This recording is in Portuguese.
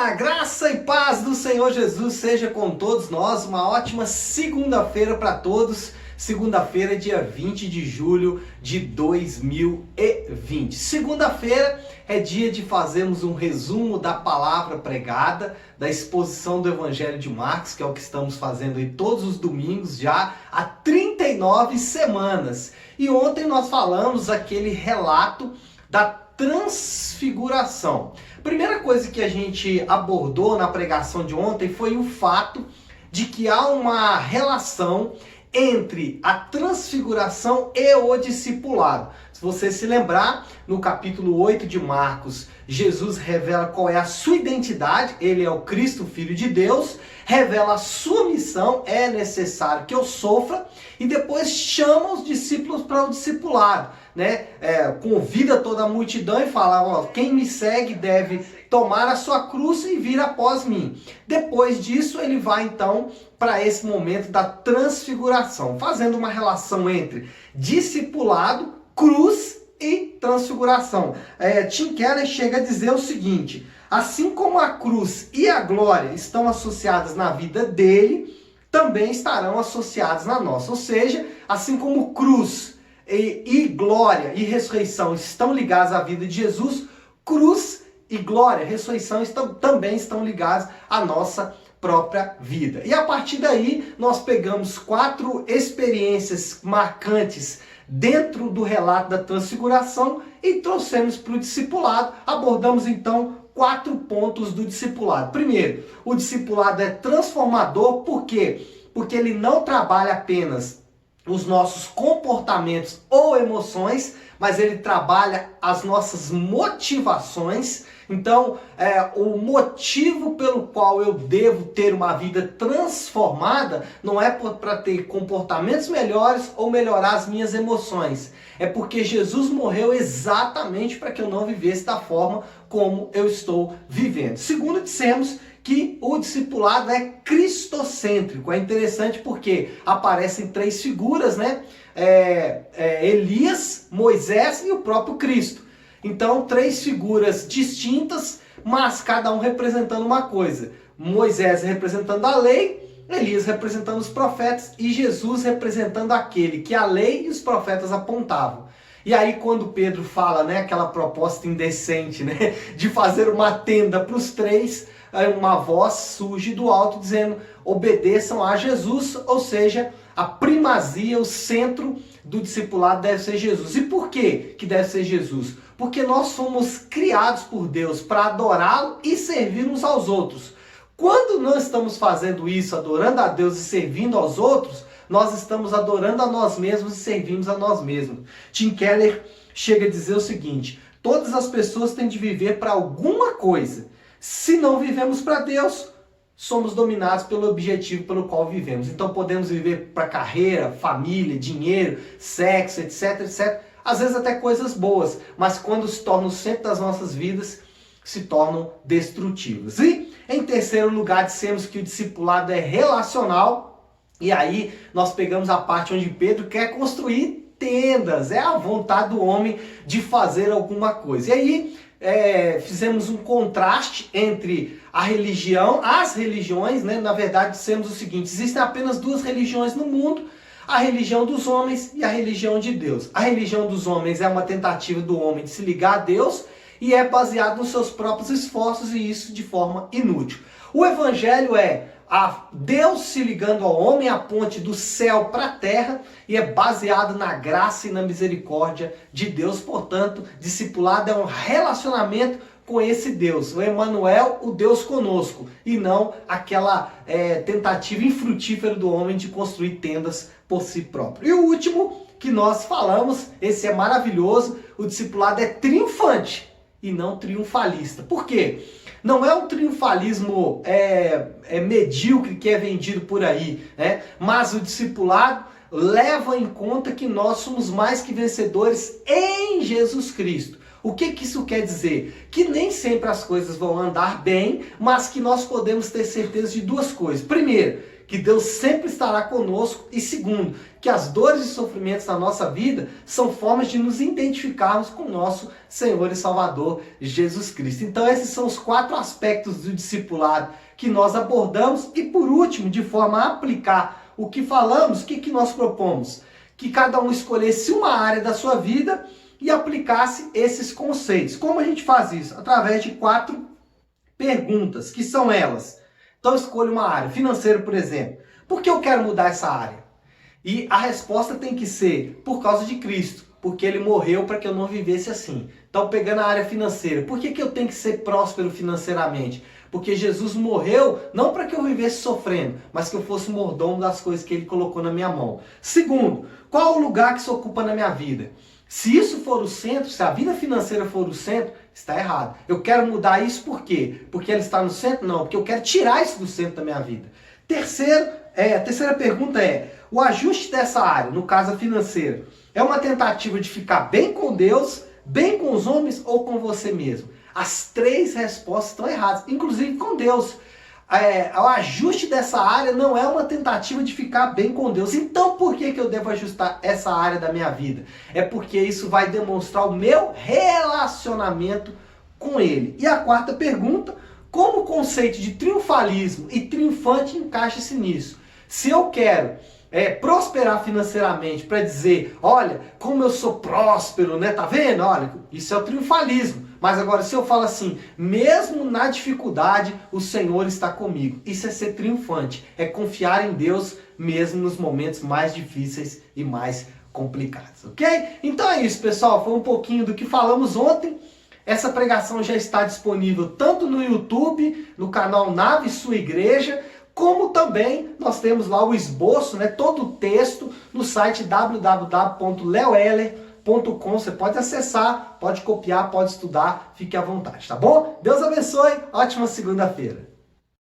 A graça e paz do Senhor Jesus seja com todos nós. Uma ótima segunda-feira para todos. Segunda-feira, dia 20 de julho de 2020. Segunda-feira é dia de fazermos um resumo da palavra pregada, da exposição do Evangelho de Marcos, que é o que estamos fazendo aí todos os domingos já há 39 semanas. E ontem nós falamos aquele relato da transfiguração. Primeira coisa que a gente abordou na pregação de ontem foi o fato de que há uma relação entre a transfiguração e o discipulado. Se você se lembrar, no capítulo 8 de Marcos, Jesus revela qual é a sua identidade, ele é o Cristo, Filho de Deus, revela a sua missão, é necessário que eu sofra, e depois chama os discípulos para o discipulado, né? Convida toda a multidão e fala, ó, quem me segue deve tomar a sua cruz e vir após mim. Depois disso, ele vai então para esse momento da transfiguração, fazendo uma relação entre discipulado, cruz e transfiguração. Tim Keller chega a dizer o seguinte: assim como a cruz e a glória estão associadas na vida dele, também estarão associadas na nossa. Ou seja, assim como cruz e glória e ressurreição estão ligadas à vida de Jesus, cruz e glória, ressurreição também estão ligadas à nossa própria vida. E a partir daí, nós pegamos 4 experiências marcantes dentro do relato da transfiguração e trouxemos para o discipulado. Abordamos então 4 pontos do discipulado. Primeiro, o discipulado é transformador, por quê? Porque ele não trabalha apenas os nossos comportamentos ou emoções, mas ele trabalha as nossas motivações. Então, o motivo pelo qual eu devo ter uma vida transformada não é para ter comportamentos melhores ou melhorar as minhas emoções. É porque Jesus morreu exatamente para que eu não vivesse da forma como eu estou vivendo. Segundo, dissemos que o discipulado é cristocêntrico. É interessante porque aparecem 3 figuras, né? Elias, Moisés e o próprio Cristo. Então, 3 figuras distintas, mas cada um representando uma coisa. Moisés representando a lei, Elias representando os profetas e Jesus representando aquele que a lei e os profetas apontavam. E aí quando Pedro fala, né, aquela proposta indecente, né, de fazer uma tenda para os 3, uma voz surge do alto dizendo, obedeçam a Jesus, ou seja, a primazia, o centro do discipulado deve ser Jesus. E por que deve ser Jesus? Porque nós fomos criados por Deus para adorá-lo e servir uns aos outros. Quando não estamos fazendo isso, adorando a Deus e servindo aos outros, nós estamos adorando a nós mesmos e servimos a nós mesmos. Tim Keller chega a dizer o seguinte: todas as pessoas têm de viver para alguma coisa. Se não vivemos para Deus, somos dominados pelo objetivo pelo qual vivemos. Então podemos viver para carreira, família, dinheiro, sexo, etc, etc. Às vezes até coisas boas, mas quando se tornam o centro das nossas vidas, se tornam destrutivas. E em terceiro lugar, dissemos que o discipulado é relacional. E aí nós pegamos a parte onde Pedro quer construir tendas. É a vontade do homem de fazer alguma coisa. E aí fizemos um contraste entre a religião, as religiões, né? Na verdade, dissemos o seguinte: existem apenas 2 religiões no mundo, a religião dos homens e a religião de Deus. A religião dos homens é uma tentativa do homem de se ligar a Deus e é baseado nos seus próprios esforços, e isso de forma inútil. O evangelho é Deus se ligando ao homem, a ponte do céu para a terra, e é baseado na graça e na misericórdia de Deus. Portanto, discipulado é um relacionamento com esse Deus, o Emmanuel, o Deus conosco, e não aquela tentativa infrutífera do homem de construir tendas por si próprio. E o último que nós falamos, esse é maravilhoso: o discipulado é triunfante e não triunfalista. Por quê? Não é um triunfalismo medíocre que é vendido por aí, né? Mas o discipulado leva em conta que nós somos mais que vencedores em Jesus Cristo. O que isso quer dizer? Que nem sempre as coisas vão andar bem, mas que nós podemos ter certeza de 2 coisas. Primeiro, que Deus sempre estará conosco. E segundo, que as dores e sofrimentos da nossa vida são formas de nos identificarmos com o nosso Senhor e Salvador Jesus Cristo. Então esses são os 4 aspectos do discipulado que nós abordamos. E por último, de forma a aplicar o que falamos, o que nós propomos? Que cada um escolhesse uma área da sua vida e aplicasse esses conceitos. Como a gente faz isso? Através de 4 perguntas, que são elas. Então escolha uma área, financeiro, por exemplo. Por que eu quero mudar essa área? E a resposta tem que ser por causa de Cristo, porque Ele morreu para que eu não vivesse assim. Então, pegando a área financeira, por que eu tenho que ser próspero financeiramente? Porque Jesus morreu não para que eu vivesse sofrendo, mas que eu fosse mordomo das coisas que Ele colocou na minha mão. Segundo, qual o lugar que se ocupa na minha vida? Se isso for o centro, se a vida financeira for o centro, está errado. Eu quero mudar isso por quê? Porque ela está no centro? Não, porque eu quero tirar isso do centro da minha vida. A terceira pergunta é, o ajuste dessa área, no caso a financeira, é uma tentativa de ficar bem com Deus, bem com os homens ou com você mesmo? As 3 respostas estão erradas, inclusive com Deus. O ajuste dessa área não é uma tentativa de ficar bem com Deus. Então por que eu devo ajustar essa área da minha vida? É porque isso vai demonstrar o meu relacionamento com Ele. E a 4ª pergunta, como o conceito de triunfalismo e triunfante encaixa-se nisso? Se eu quero prosperar financeiramente para dizer, olha, como eu sou próspero, né? Tá vendo? Olha, isso é o triunfalismo. Mas agora, se eu falo assim, mesmo na dificuldade, o Senhor está comigo. Isso é ser triunfante. É confiar em Deus mesmo nos momentos mais difíceis e mais complicados, ok? Então é isso, pessoal. Foi um pouquinho do que falamos ontem. Essa pregação já está disponível tanto no YouTube, no canal Nave Sua Igreja, como também nós temos lá o esboço, né, todo o texto no site www.leoeller.com. Você pode acessar, pode copiar, pode estudar, fique à vontade, tá bom? Deus abençoe, ótima segunda-feira.